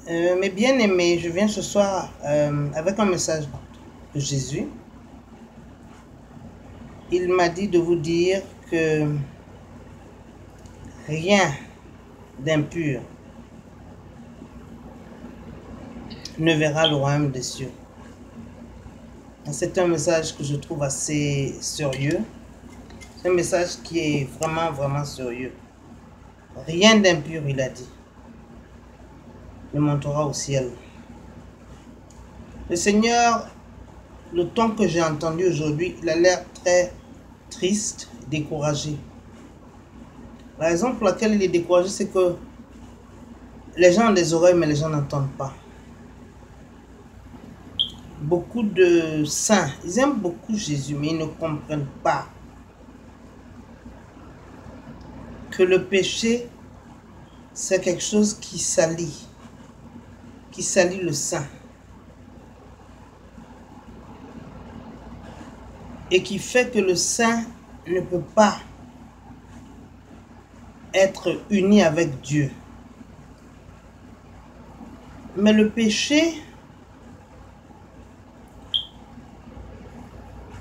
Mes bien-aimés, je viens ce soir avec un message de Jésus. Il m'a dit de vous dire que rien d'impur ne verra le royaume des cieux. C'est un message que je trouve assez sérieux. C'est un message qui est vraiment sérieux. Rien d'impur, il a dit, ne montera au ciel. Le Seigneur, le ton que j'ai entendu aujourd'hui, il a l'air très triste, découragé. La raison pour laquelle il est découragé, c'est que les gens ont des oreilles, mais les gens n'entendent pas. Beaucoup de saints, ils aiment beaucoup Jésus, mais ils ne comprennent pas que le péché, c'est quelque chose qui salit le saint. Et qui fait que le saint ne peut pas être uni avec Dieu. Mais le péché,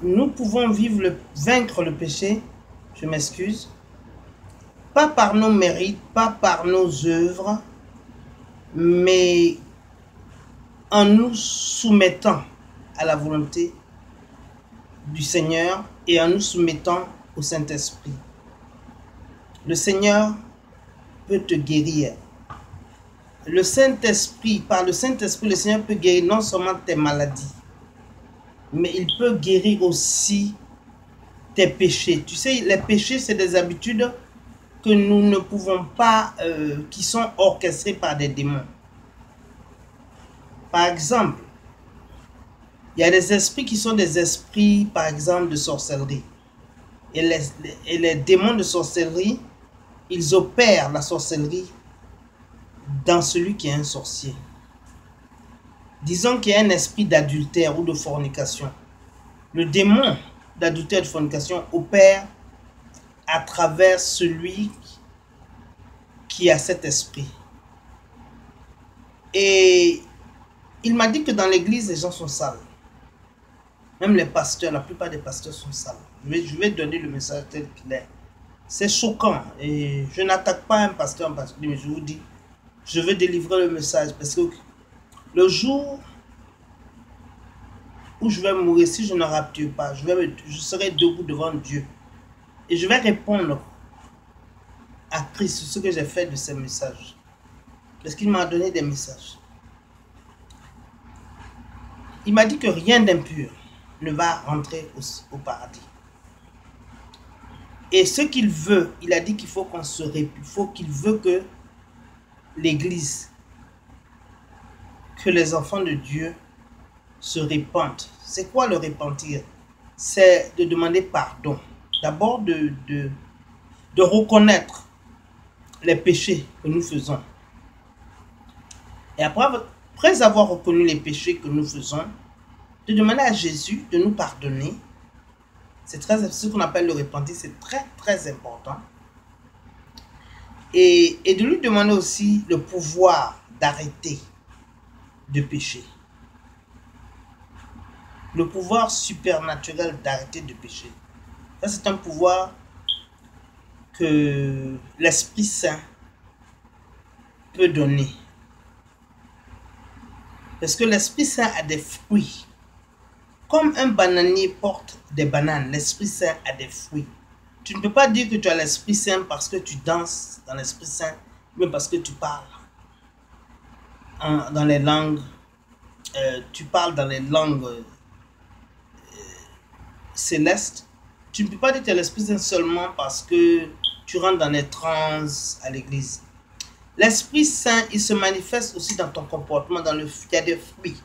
nous pouvons vaincre le péché, je m'excuse, pas par nos mérites, pas par nos œuvres, mais en nous soumettant à la volonté du Seigneur et en nous soumettant au Saint-Esprit. Le Seigneur peut te guérir. Le Saint-Esprit, par le Saint-Esprit, le Seigneur peut guérir non seulement tes maladies, mais il peut guérir aussi tes péchés. Tu sais, les péchés, c'est des habitudes que nous ne pouvons pas, qui sont orchestrées par des démons. Par exemple, il y a des esprits qui sont des esprits, par exemple, de sorcellerie. Et les démons de sorcellerie, ils opèrent la sorcellerie dans celui qui est un sorcier. Disons qu'il y a un esprit d'adultère ou de fornication. Le démon d'adultère et de fornication opère à travers celui qui a cet esprit. Et il m'a dit que dans l'église, les gens sont sales. Même les pasteurs, la plupart des pasteurs sont sales. Je vais donner le message tel qu'il est. C'est choquant. Et je n'attaque pas un pasteur en particulier, mais je vous dis, je vais délivrer le message. Parce que le jour où je vais mourir, si je ne rapture pas, je serai debout devant Dieu. Et je vais répondre à Christ sur ce que j'ai fait de ces messages. Parce qu'il m'a donné des messages. Il m'a dit que rien d'impur ne va rentrer au paradis. Et ce qu'il veut, il a dit qu'il faut qu'on se répue. Qu'il veut que l'Église, que les enfants de Dieu se répandent. C'est quoi le repentir? C'est de demander pardon. D'abord de reconnaître les péchés que nous faisons. Et après avoir reconnu les péchés que nous faisons, de demander à Jésus de nous pardonner. C'est ce qu'on appelle le repentir, c'est très important. Et de lui demander aussi le pouvoir d'arrêter de pécher. Le pouvoir supernaturel d'arrêter de pécher. Ça, c'est un pouvoir que l'Esprit Saint peut donner. Parce que l'Esprit Saint a des fruits. Comme un bananier porte des bananes, l'Esprit Saint a des fruits. Tu ne peux pas dire que tu as l'Esprit Saint parce que tu danses dans l'Esprit Saint, mais parce que tu parles dans les langues. Tu parles dans les langues célestes. Tu ne peux pas dire que tu as l'Esprit Saint seulement parce que tu rentres dans les trans à l'église. L'Esprit Saint, il se manifeste aussi dans ton comportement. Il y a des fruits.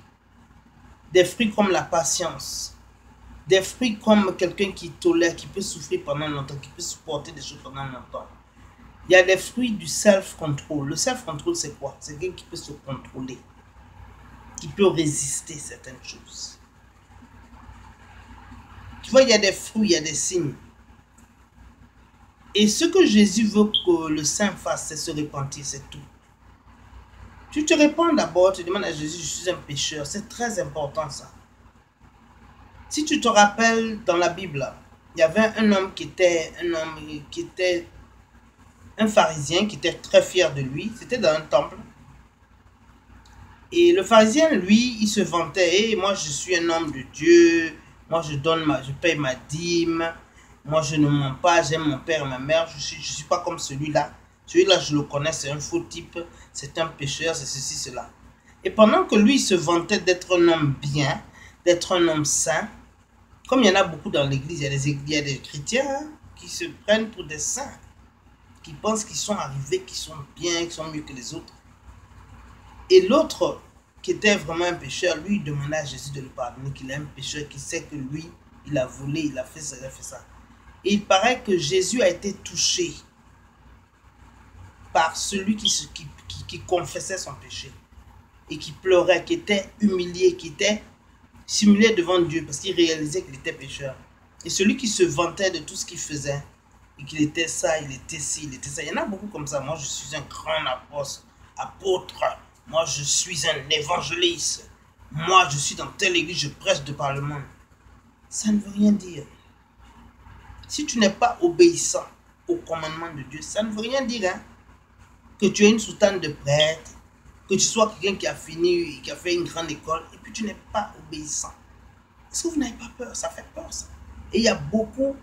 Des fruits comme la patience. Des fruits comme quelqu'un qui tolère, qui peut souffrir pendant longtemps, qui peut supporter des choses pendant longtemps. Il y a des fruits du self-control. Le self-control, c'est quoi? C'est quelqu'un qui peut se contrôler, qui peut résister à certaines choses. Tu vois, il y a des fruits, il y a des signes. Et ce que Jésus veut que le saint fasse, c'est se repentir, c'est tout. Tu te répands d'abord, tu demandes à Jésus, je suis un pécheur. C'est très important ça. Si tu te rappelles dans la Bible, il y avait un homme qui était un pharisien qui était très fier de lui. C'était dans un temple. Et le pharisien, lui, il se vantait, hey, moi je suis un homme de Dieu, moi je paye ma dîme, moi je ne mens pas, j'aime mon père et ma mère, je suis pas comme celui-là. Celui-là, je le connais, c'est un faux type, c'est un pécheur, c'est ceci, cela. Et pendant que lui se vantait d'être un homme bien, d'être un homme saint, comme il y en a beaucoup dans l'église, il y a des chrétiens hein, qui se prennent pour des saints, qui pensent qu'ils sont arrivés, qu'ils sont bien, qu'ils sont mieux que les autres. Et l'autre, qui était vraiment un pécheur, lui, il demandait à Jésus de le pardonner, qu'il est un pécheur, qu'il sait que lui, il a volé, il a fait ça, il a fait ça. Et il paraît que Jésus a été touché par celui qui confessait son péché et qui pleurait, qui était humilié, qui était simulé devant Dieu parce qu'il réalisait qu'il était pécheur. Et celui qui se vantait de tout ce qu'il faisait et qu'il était ça, il était ci, il était ça. Il y en a beaucoup comme ça. Moi, je suis un grand apôtre. Moi, je suis un évangéliste. Moi, je suis dans telle église, je prêche de par le monde. Ça ne veut rien dire. Si tu n'es pas obéissant au commandement de Dieu, ça ne veut rien dire. Hein? Que tu aies une soutane de prêtre, que tu sois quelqu'un qui a fini, qui a fait une grande école, et puis tu n'es pas obéissant. Est-ce que vous n'avez pas peur? Ça fait peur, ça. Et il y a beaucoup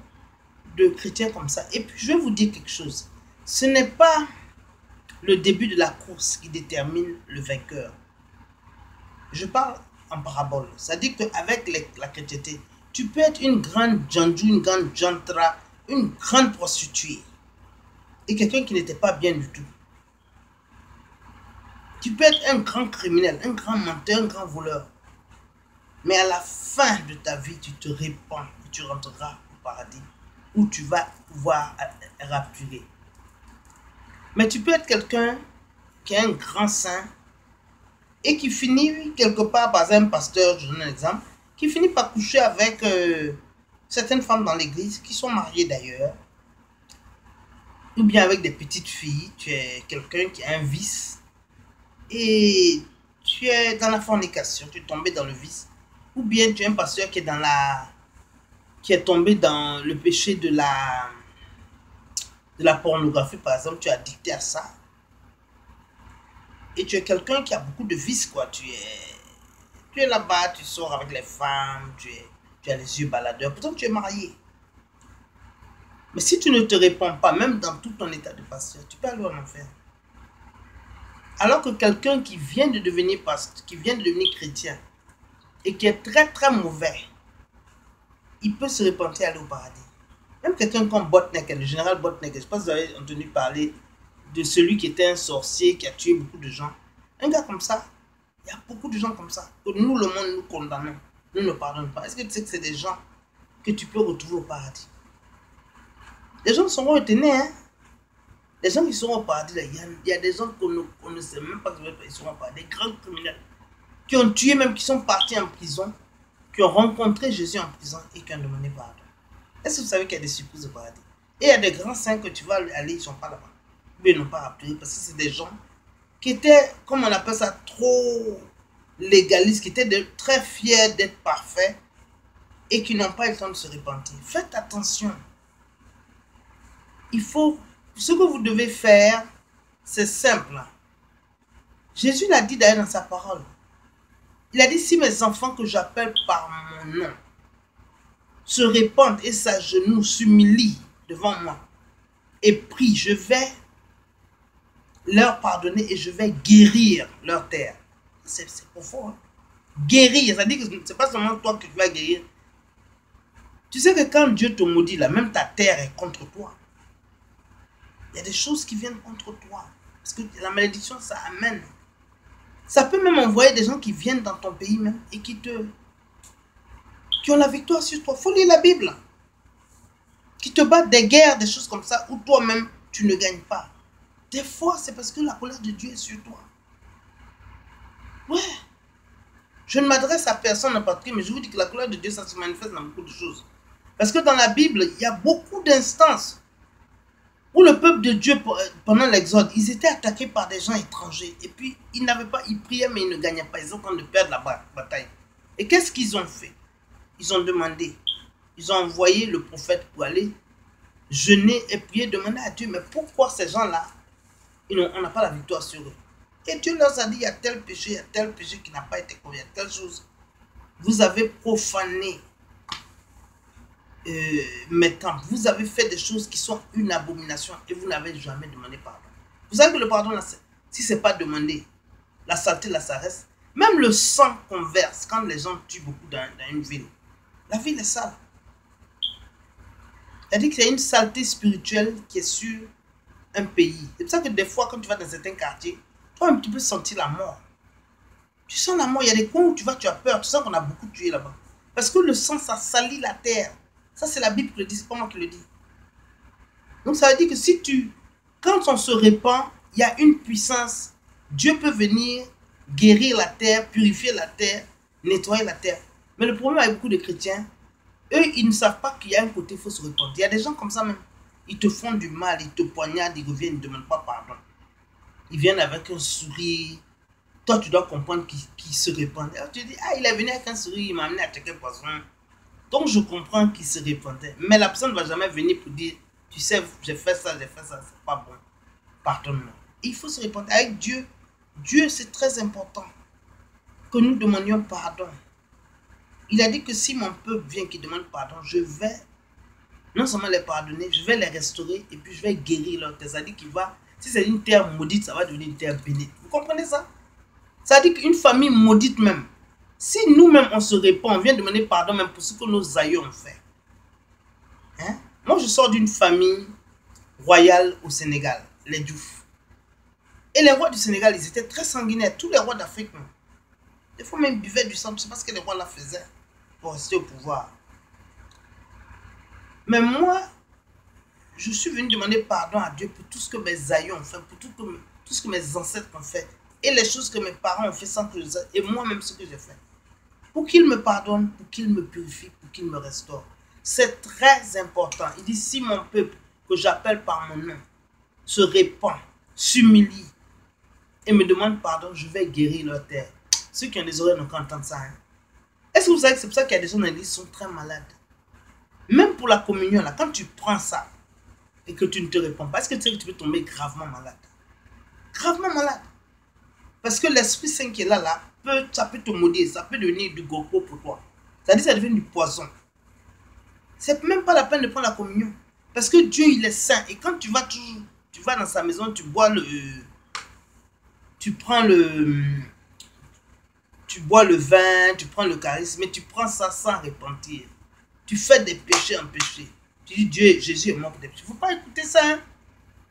de chrétiens comme ça. Et puis, je vais vous dire quelque chose. Ce n'est pas le début de la course qui détermine le vainqueur. Je parle en parabole. Ça dit qu'avec la chrétienté, tu peux être une grande djandjou, une grande jantra, une grande prostituée. Et quelqu'un qui n'était pas bien du tout. Tu peux être un grand criminel, un grand menteur, un grand voleur. Mais à la fin de ta vie, tu te répands et tu rentreras au paradis où tu vas pouvoir rapturer. Mais tu peux être quelqu'un qui est un grand saint et qui finit quelque part, par exemple, un pasteur, je donne un exemple, qui finit par coucher avec certaines femmes dans l'église qui sont mariées d'ailleurs, ou bien avec des petites filles. Tu es quelqu'un qui a un vice et tu es dans la fornication, tu es tombé dans le vice, ou bien tu es un pasteur qui est tombé dans le péché de la pornographie, par exemple, tu es addicté à ça. Et tu es quelqu'un qui a beaucoup de vices, quoi. Tu es là-bas, tu sors avec les femmes, tu as les yeux baladeurs, pourtant tu es marié. Mais si tu ne te réponds pas, même dans tout ton état de pasteur, tu peux aller en enfer. Alors que quelqu'un qui vient de devenir pasteur, qui vient de devenir chrétien, et qui est très très mauvais, il peut se repentir et aller au paradis. Même quelqu'un comme Botnecker, le général Botnecker, je ne sais pas si vous avez entendu parler de celui qui était un sorcier, qui a tué beaucoup de gens. Un gars comme ça, il y a beaucoup de gens comme ça, que nous, le monde, nous condamnons, nous ne pardonnons pas. Est-ce que tu sais que c'est des gens que tu peux retrouver au paradis? Les gens seront étonnés, hein? Les gens qui seront au paradis, il y a des gens qu'on ne sait même pas qu'ils seront au paradis, des grands criminels, qui ont tué même, qui sont partis en prison, qui ont rencontré Jésus en prison et qui ont demandé pardon. Est-ce que vous savez qu'il y a des surprises au paradis? Et il y a des grands saints que tu vas aller, ils ne sont pas là-bas. Mais ils n'ont pas rappelé parce que c'est des gens qui étaient, comme on appelle ça, trop légalistes, qui étaient très fiers d'être parfaits et qui n'ont pas eu le temps de se repentir. Faites attention. Ce que vous devez faire, c'est simple. Jésus l'a dit d'ailleurs dans sa parole. Il a dit, si mes enfants que j'appelle par mon nom se répandent et s'agenouillent, s'humilient devant moi et prient, je vais leur pardonner et je vais guérir leur terre. C'est profond. Hein? Guérir, ça dit que ce n'est pas seulement toi que tu vas guérir. Tu sais que quand Dieu te maudit, là, même ta terre est contre toi. Il y a des choses qui viennent contre toi. Parce que la malédiction, ça amène. Ça peut même envoyer des gens qui viennent dans ton pays même et qui ont la victoire sur toi. Il faut lire la Bible. Qui te battent des guerres, des choses comme ça, où toi-même, tu ne gagnes pas. Des fois, c'est parce que la colère de Dieu est sur toi. Ouais. Je ne m'adresse à personne en particulier, mais je vous dis que la colère de Dieu, ça se manifeste dans beaucoup de choses. Parce que dans la Bible, il y a beaucoup d'instances Pour le peuple de Dieu, pendant l'exode, ils étaient attaqués par des gens étrangers. Et puis, ils priaient, mais ils ne gagnaient pas. Ils ont en train de perdre la bataille. Et qu'est-ce qu'ils ont fait? Ils ont demandé. Ils ont envoyé le prophète pour aller jeûner et prier, demander à Dieu, mais pourquoi ces gens-là, on n'a pas la victoire sur eux? Et Dieu leur a dit, il y a tel péché qui n'a pas été commis, il y a telle chose. Vous avez profané mes temples. Vous avez fait des choses qui sont une abomination et vous n'avez jamais demandé pardon. Vous savez que le pardon, là, si ce n'est pas demandé, la saleté, là, ça reste. Même le sang qu'on verse quand les gens tuent beaucoup dans une ville, la ville est sale. C'est-à-dire qu'il y a une saleté spirituelle qui est sur un pays. C'est pour ça que des fois, quand tu vas dans certains quartiers, tu vas un petit peu sentir la mort. Tu sens la mort. Il y a des coins où tu vas, tu as peur. Tu sens qu'on a beaucoup tué là-bas. Parce que le sang, ça salit la terre. Ça, c'est la Bible qui le dit, c'est pas moi qui le dis. Donc, ça veut dire que quand on se répand, il y a une puissance. Dieu peut venir guérir la terre, purifier la terre, nettoyer la terre. Mais le problème avec beaucoup de chrétiens, eux, ils ne savent pas qu'il y a un côté, il faut se répandre. Il y a des gens comme ça même. Ils te font du mal, ils te poignardent, ils reviennent, ils ne demandent pas pardon. Ils viennent avec un sourire. Toi, tu dois comprendre qu'ils se répandent. Alors, tu dis, ah, il est venu avec un sourire, il m'a amené à checker poisson. Donc, je comprends qu'il se répandait. Mais la personne ne va jamais venir pour dire, tu sais, j'ai fait ça, c'est pas bon. Pardonne-moi. Il faut se répandre. Avec Dieu, Dieu, c'est très important que nous demandions pardon. Il a dit que si mon peuple vient qui demande pardon, je vais non seulement les pardonner, je vais les restaurer et puis je vais guérir leur terre. Ça veut dire qu'il va, si c'est une terre maudite, ça va devenir une terre bénite. Vous comprenez ça? Ça veut dire qu'une famille maudite même, si nous-mêmes on se répand, on vient demander pardon même pour ce que nos aïeux ont fait. Hein? Moi je sors d'une famille royale au Sénégal, les Diouf. Et les rois du Sénégal, ils étaient très sanguinaires, tous les rois d'Afrique même. Des fois même ils buvaient du sang, je ne sais pas ce que les rois là faisaient pour rester au pouvoir. Mais moi, je suis venu demander pardon à Dieu pour tout ce que mes aïeux ont fait, pour tout ce que mes ancêtres ont fait, et les choses que mes parents ont fait sans que je sache, et moi-même ce que j'ai fait. Pour qu'il me pardonne, pour qu'il me purifie, pour qu'il me restaure. C'est très important. Il dit, si mon peuple, que j'appelle par mon nom, se répand, s'humilie, et me demande pardon, je vais guérir leur terre. Ceux qui ont des oreilles n'ont qu'à entendre ça. Hein? Est-ce que vous savez que c'est pour ça qu'il y a des gens dans l'église qui sont très malades? Même pour la communion, là, quand tu prends ça et que tu ne te réponds pas, est-ce que tu sais que tu peux tomber gravement malade? Gravement malade. Parce que l'Esprit Saint qui est là, ça peut te maudire, ça peut devenir du gopo pour toi. C'est-à-dire que ça devient du poison. C'est même pas la peine de prendre la communion. Parce que Dieu, il est saint. Et quand tu vas dans sa maison, tu bois tu bois le vin, tu prends le charisme, mais tu prends ça sans repentir. Tu fais des péchés en péché. Tu dis, Dieu, Jésus est mort pour des péchés. Il ne faut pas écouter ça. Hein?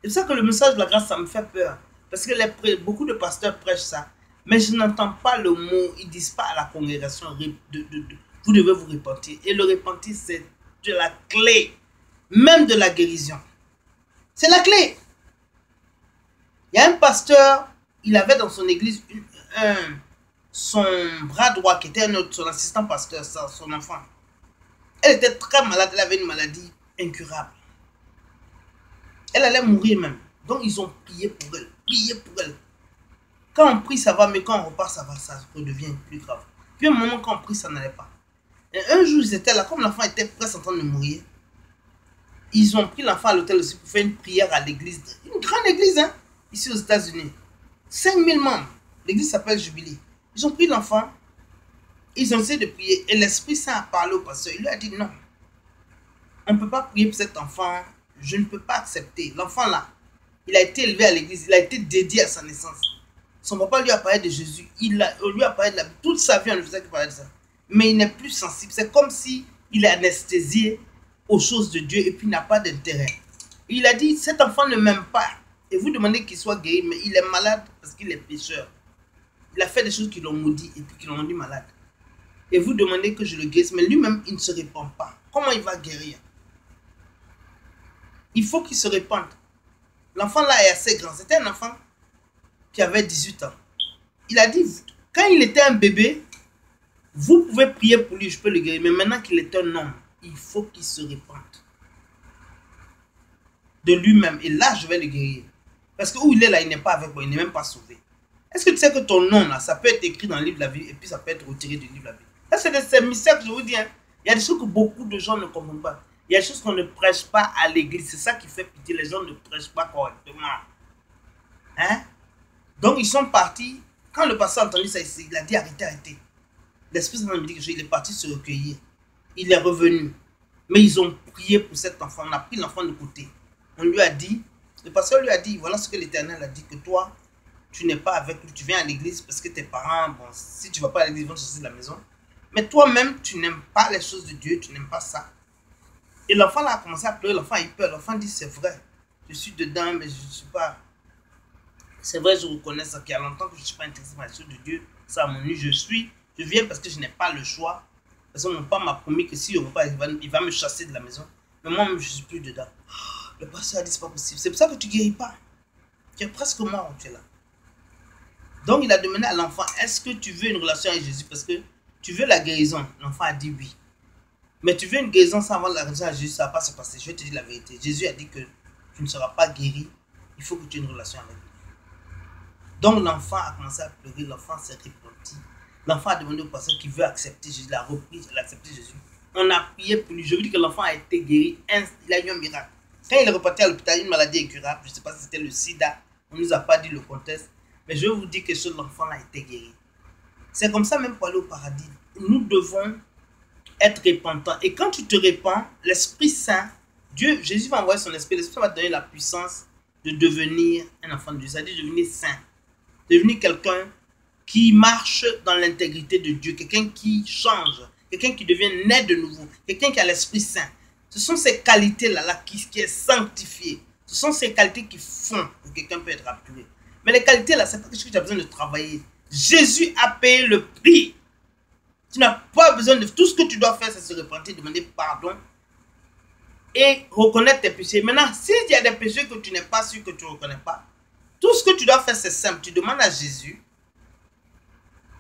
C'est pour ça que le message de la grâce, ça me fait peur. Parce que beaucoup de pasteurs prêchent ça. Mais je n'entends pas le mot. Ils ne disent pas à la congrégation, vous devez vous repentir. Et le repentir, c'est de la clé. Même de la guérison. C'est la clé. Il y a un pasteur, il avait dans son église son bras droit qui était son assistant pasteur, son enfant. Elle était très malade, elle avait une maladie incurable. Elle allait mourir même. Donc ils ont prié pour elle, Quand on prie, ça va, mais quand on repart, ça redevient plus grave. Puis à un moment, quand on prie, ça n'allait pas. Et un jour, ils étaient là, comme l'enfant était presque en train de mourir, ils ont pris l'enfant à l'hôtel aussi pour faire une prière à l'église. Une grande église, hein, ici aux États-Unis. 5000 membres. L'église s'appelle Jubilee. Ils ont pris l'enfant. Ils ont essayé de prier et l'Esprit Saint a parlé au pasteur. Il lui a dit non. On ne peut pas prier pour cet enfant. Je ne peux pas accepter. L'enfant là, il a été élevé à l'église. Il a été dédié à sa naissance. Son papa lui a parlé de Jésus. On lui a parlé de la Bible. Toute sa vie, on ne faisait que parler de ça. Mais il n'est plus sensible. C'est comme si il est anesthésié aux choses de Dieu et puis il n'a pas d'intérêt. Il a dit, cet enfant ne m'aime pas. Et vous demandez qu'il soit guéri, mais il est malade parce qu'il est pécheur. Il a fait des choses qui l'ont maudit et puis qui l'ont rendu malade. Et vous demandez que je le guérisse, mais lui-même, il ne se répand pas. Comment il va guérir? Il faut qu'il se répande. L'enfant là est assez grand. C'était un enfant qui avait 18 ans. Il a dit, quand il était un bébé, vous pouvez prier pour lui, je peux le guérir. Mais maintenant qu'il est un homme, il faut qu'il se répande. de lui-même. Et là, je vais le guérir. Parce que où il est là, il n'est pas avec moi, il n'est même pas sauvé. Est-ce que tu sais que ton nom, là, ça peut être écrit dans le livre de la vie et puis ça peut être retiré du livre de la vie? Ça, c'est ces mystères que je vous dis. Hein. Il y a des choses que beaucoup de gens ne comprennent pas. Il y a des choses qu'on ne prêche pas à l'église. C'est ça qui fait pitié. Les gens ne prêchent pas correctement. Hein? Donc, ils sont partis. Quand le pasteur a entendu ça, il a dit arrêtez, arrêtez. L'Esprit Saint me dit que il est parti se recueillir. Il est revenu. Mais ils ont prié pour cet enfant. On a pris l'enfant de côté. On lui a dit, le pasteur lui a dit, voilà ce que l'Éternel a dit, que toi, tu n'es pas avec lui, tu viens à l'église parce que tes parents, bon, si tu ne vas pas à l'église, ils vont te sortir de la maison. Mais toi-même, tu n'aimes pas les choses de Dieu, tu n'aimes pas ça. Et l'enfant là a commencé à pleurer, l'enfant a eu peur. L'enfant dit, c'est vrai, je suis dedans, mais je ne suis pas... C'est vrai, je reconnais ça, qu'il y a longtemps que je ne suis pas intéressé par les choses de Dieu. Ça m'ennuie, je viens parce que je n'ai pas le choix. Parce que mon père m'a promis que si on va pas, il va me chasser de la maison. Mais moi, je ne suis plus dedans. Le pasteur a dit, c'est pas possible. C'est pour ça que tu ne guéris pas. Tu es presque mort, tu es là. Donc, il a demandé à l'enfant, est-ce que tu veux une relation avec Jésus? Parce que tu veux la guérison. L'enfant a dit oui. Mais tu veux une guérison sans avoir la relation avec Jésus, ça ne va pas se passer. Je vais te dire la vérité. Jésus a dit que tu ne seras pas guéri. Il faut que tu aies une relation avec lui. Donc, l'enfant a commencé à pleurer. L'enfant s'est repenti. L'enfant a demandé au pasteur qui veut accepter Jésus. Il a repris, il a accepté Jésus. On a prié pour lui. Je vous dis que l'enfant a été guéri. Il a eu un miracle. Quand il est reparti à l'hôpital, une maladie incurable, je ne sais pas si c'était le sida. On ne nous a pas dit le contexte. Mais je vais vous dire que ce l'enfant a été guéri. C'est comme ça même pour aller au paradis. Nous devons être repentants. Et quand tu te repens, l'Esprit Saint, Dieu, Jésus va envoyer son Esprit. L'Esprit va te donner la puissance de devenir un enfant de Dieu. C'est-à-dire devenir saint. Devenir quelqu'un qui marche dans l'intégrité de Dieu. Quelqu'un qui change. Quelqu'un qui devient né de nouveau. Quelqu'un qui a l'Esprit Saint. Ce sont ces qualités-là qui est sanctifié. Ce sont ces qualités qui font que quelqu'un peut être rapturé. Mais les qualités là, c'est pas quelque chose que tu as besoin de travailler. Jésus a payé le prix. Tu n'as pas besoin de... Tout ce que tu dois faire, c'est se repentir, demander pardon et reconnaître tes péchés. Maintenant, s'il y a des péchés que tu n'es pas sûr que tu ne reconnais pas, tout ce que tu dois faire, c'est simple. Tu demandes à Jésus.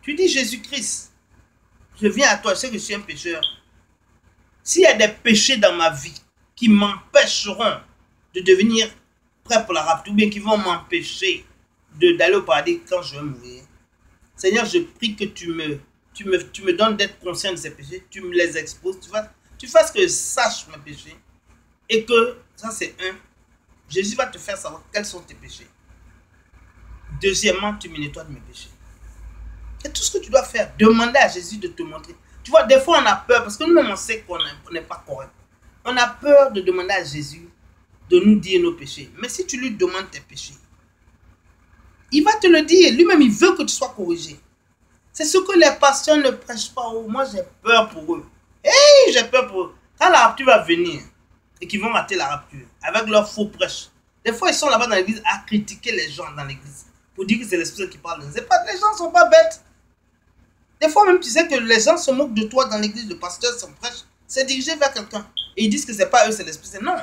Tu dis, Jésus-Christ, je viens à toi, je sais que je suis un pécheur. S'il y a des péchés dans ma vie qui m'empêcheront de devenir prêt pour la rapture, ou bien qui vont m'empêcher d'aller au paradis quand je vais mourir, Seigneur, je prie que tu me donnes d'être conscient de ces péchés, tu me les exposes, tu fasses que je sache mes péchés, et que, ça c'est un, Jésus va te faire savoir quels sont tes péchés. Deuxièmement, tu me nettoies de mes péchés. C'est tout ce que tu dois faire, demander à Jésus de te montrer. Tu vois, des fois on a peur, parce que nous-mêmes on sait qu'on n'est pas correct. On a peur de demander à Jésus de nous dire nos péchés. Mais si tu lui demandes tes péchés, il va te le dire. Lui-même, il veut que tu sois corrigé. C'est ce que les pasteurs ne prêchent pas. Moi, j'ai peur pour eux. Hey, j'ai peur pour eux. Quand la rapture va venir et qu'ils vont rater la rapture avec leurs faux prêches, des fois, ils sont là-bas dans l'église à critiquer les gens dans l'église pour dire que c'est l'Esprit qui parle. Les gens ne sont pas bêtes. Des fois, même, tu sais que les gens se moquent de toi dans l'église. Le pasteur, son prêche, c'est dirigé vers quelqu'un. Et ils disent que ce n'est pas eux, c'est l'Esprit Saint. Non.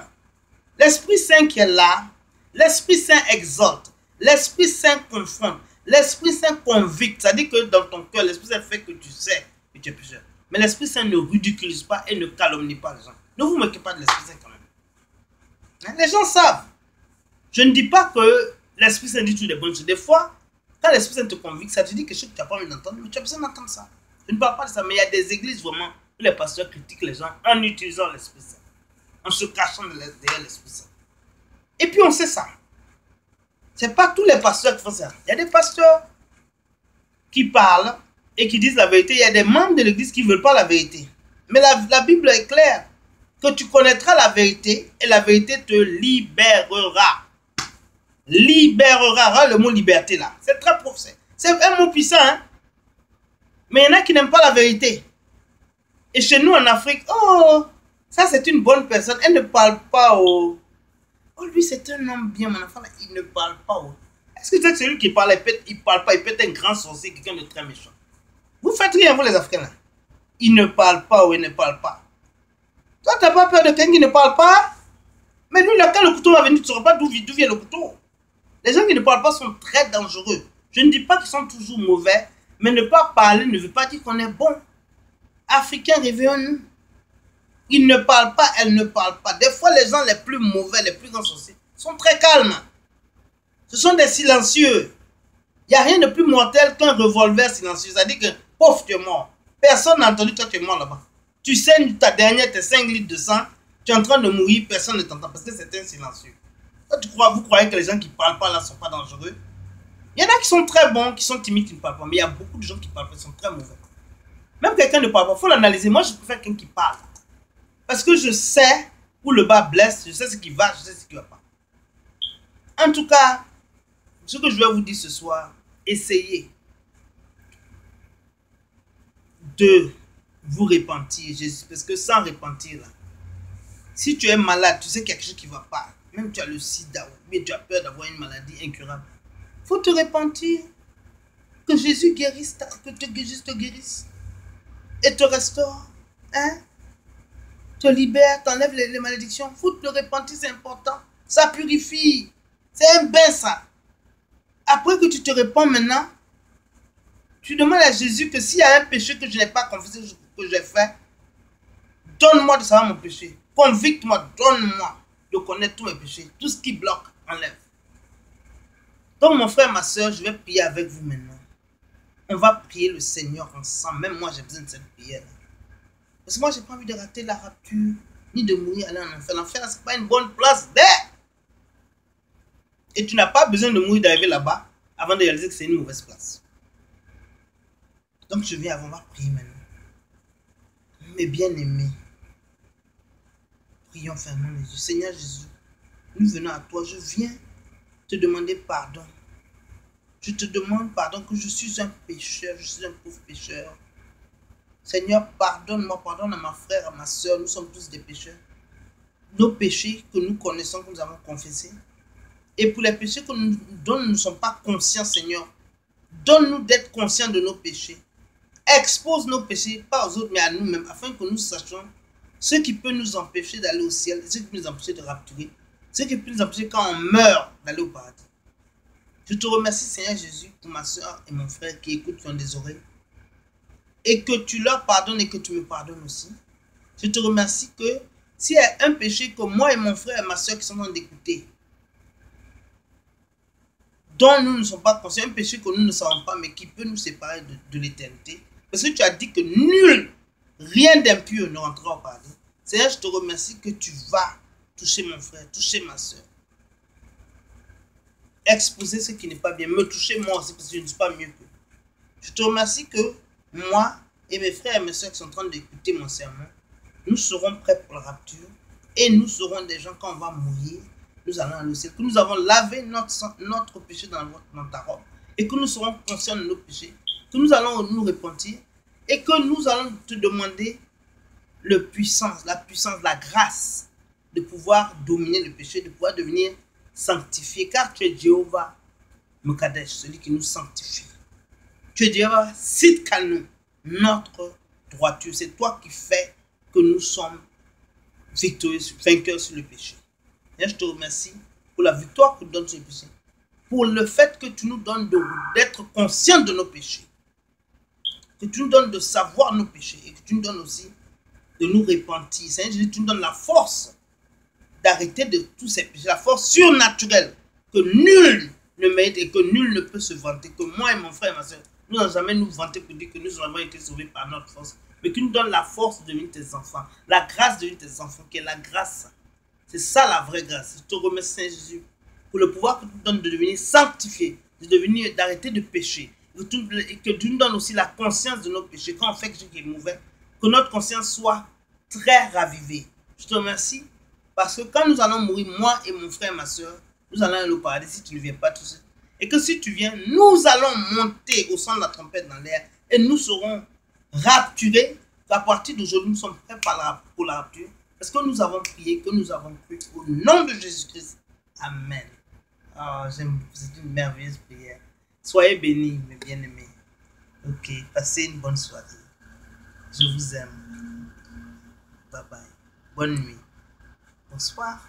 L'Esprit Saint qui est là, l'Esprit Saint exhorte. L'Esprit Saint confronte. L'Esprit Saint convict. C'est-à-dire que dans ton cœur, l'Esprit Saint fait que tu sais que tu es pécheur. Mais l'Esprit Saint ne ridiculise pas et ne calomnie pas les gens. Ne vous moquez pas de l'Esprit Saint quand même. Hein? Les gens savent. Je ne dis pas que l'Esprit Saint dit toutes les bonnes choses. Des fois, quand l'Esprit Saint te convict, ça te dit quelque chose que tu n'as pas envie d'entendre, mais tu as besoin d'entendre ça. Je ne parle pas de ça, mais il y a des églises vraiment où les pasteurs critiquent les gens en utilisant l'Esprit Saint. En se cachant derrière l'Esprit Saint. Et puis on sait ça. Ce n'est pas tous les pasteurs qui font ça. Il y a des pasteurs qui parlent et qui disent la vérité. Il y a des membres de l'église qui ne veulent pas la vérité. Mais la Bible est claire. Que tu connaîtras la vérité et la vérité te libérera. Libérera. Le mot liberté là. C'est très profond. C'est un mot puissant. Hein? Mais il y en a qui n'aiment pas la vérité. Et chez nous en Afrique, oh, ça c'est une bonne personne. Elle ne parle pas au... Oh, lui, c'est un homme bien, mon enfant, là, il ne parle pas. Est-ce que tu sais que celui qui parle, il parle pas, il peut être un grand sorcier, quelqu'un de très méchant. Vous faites rien, vous les Africains, là. Il ne parle pas ou il ne parle pas. Toi, tu n'as pas peur de quelqu'un qui ne parle pas? Mais lui, là, quand le couteau va venir, tu ne sauras pas d'où vient le couteau. Les gens qui ne parlent pas sont très dangereux. Je ne dis pas qu'ils sont toujours mauvais, mais ne pas parler ne veut pas dire qu'on est bon. Africains, réveillons-nous. Ils ne parlent pas, elles ne parlent pas. Des fois, les gens les plus mauvais, les plus grands sorciers, sont très calmes. Ce sont des silencieux. Il n'y a rien de plus mortel qu'un revolver silencieux. C'est-à-dire que, pauvre, tu es mort. Personne n'a entendu, toi, tu es mort là-bas. Tu saignes ta dernière, tes 5 litres de sang, tu es en train de mourir, personne ne t'entend parce que c'est un silencieux. Toi, vous croyez que les gens qui ne parlent pas là ne sont pas dangereux? Il y en a qui sont très bons, qui sont timides, qui ne parlent pas. Mais il y a beaucoup de gens qui parlent pas, qui sont très mauvais. Même quelqu'un ne parle pas, il faut l'analyser. Moi, je préfère quelqu'un qui parle. Parce que je sais où le bas blesse, je sais ce qui va, je sais ce qui ne va pas. En tout cas, ce que je vais vous dire ce soir, essayez de vous repentir. Parce que sans repentir, là, si tu es malade, tu sais qu'il y a quelque chose qui ne va pas, même tu as le sida, mais tu as peur d'avoir une maladie incurable, il faut te repentir. Que Jésus guérisse, que Jésus te guérisse et te restaure. Hein? Te libère, t'enlève les malédictions. Il faut te repentir, c'est important. Ça purifie. C'est un bain, ça. Après que tu te repens maintenant, tu demandes à Jésus que s'il y a un péché que je n'ai pas confessé, que j'ai fait, donne-moi de savoir mon péché. Convict-moi, donne-moi de connaître tous mes péchés. Tout ce qui bloque, enlève. Donc, mon frère, ma soeur, je vais prier avec vous maintenant. On va prier le Seigneur ensemble. Même moi, j'ai besoin de cette prière. Parce que moi, je n'ai pas envie de rater la rapture, ni de mourir, aller en enfer. L'enfer, ce n'est pas une bonne place d'air. Et tu n'as pas besoin de mourir, d'arriver là-bas, avant de réaliser que c'est une mauvaise place. Donc, je viens avant, on va prier maintenant. Mes bien-aimés, prions fermement les yeux. Seigneur Jésus, nous venons à toi. Je viens te demander pardon. Je te demande pardon que je suis un pécheur, je suis un pauvre pécheur. Seigneur, pardonne-moi, pardonne à ma frère, à ma soeur, nous sommes tous des pécheurs. Nos péchés que nous connaissons, que nous avons confessés. Et pour les péchés dont nous ne sommes pas conscients, Seigneur, donne-nous d'être conscients de nos péchés. Expose nos péchés, pas aux autres, mais à nous-mêmes, afin que nous sachions ce qui peut nous empêcher d'aller au ciel, ce qui peut nous empêcher de rapturer, ce qui peut nous empêcher quand on meurt d'aller au paradis. Je te remercie, Seigneur Jésus, pour ma soeur et mon frère qui écoutent, qui ont des oreilles. Et que tu leur pardonnes et que tu me pardonnes aussi. Je te remercie que s'il y a un péché que moi et mon frère et ma soeur qui sont en train d'écouter, dont nous ne sommes pas conscients, un péché que nous ne savons pas, mais qui peut nous séparer de l'éternité. Parce que tu as dit que nul, rien d'impur ne rentrera au paradis. Seigneur, je te remercie que tu vas toucher mon frère, toucher ma soeur. Exposer ce qui n'est pas bien, me toucher moi aussi, parce que je ne suis pas mieux que. Je te remercie que moi et mes frères et mes soeurs qui sont en train d'écouter mon sermon, nous serons prêts pour la rapture et nous serons des gens quand on va mourir, nous allons aller au ciel, que nous avons lavé notre péché dans ta robe et que nous serons conscients de nos péchés, que nous allons nous repentir et que nous allons te demander la puissance, la grâce de pouvoir dominer le péché, de pouvoir devenir sanctifié, car tu es Jéhovah Mekadesh, celui qui nous sanctifie. Tu es Jéhovah Sidkanu, notre droiture. C'est toi qui fais que nous sommes victorieux, vainqueurs sur le péché. Et je te remercie pour la victoire que tu donnes sur le péché, pour le fait que tu nous donnes d'être conscients de nos péchés, que tu nous donnes de savoir nos péchés et que tu nous donnes aussi de nous repentir. Seigneur Jésus, tu nous donnes la force d'arrêter de tous ces péchés, la force surnaturelle que nul ne mérite et que nul ne peut se vanter, que moi et mon frère et ma soeur, nous n'avons jamais nous vanter pour dire que nous avons été sauvés par notre force, mais que nous donne la force de devenir tes enfants, la grâce de devenir tes enfants, qui est la grâce. C'est ça la vraie grâce. Je te remercie, Seigneur Jésus, pour le pouvoir que tu nous donnes de devenir sanctifié, d'arrêter de pécher, et que tu nous donnes aussi la conscience de nos péchés. Quand on fait quelque chose qui est mauvais, que notre conscience soit très ravivée. Je te remercie parce que quand nous allons mourir, moi et mon frère et ma soeur, nous allons aller au paradis si tu ne viens pas tout seul. Et que si tu viens, nous allons monter au son de la trompette dans l'air et nous serons rapturés. À partir d'aujourd'hui, nous sommes prêts pour la rapture. Parce que nous avons prié, que nous avons cru au nom de Jésus-Christ. Amen. Oh, c'est une merveilleuse prière. Soyez bénis, mes bien-aimés. Ok, passez une bonne soirée. Je vous aime. Bye bye. Bonne nuit. Bonsoir.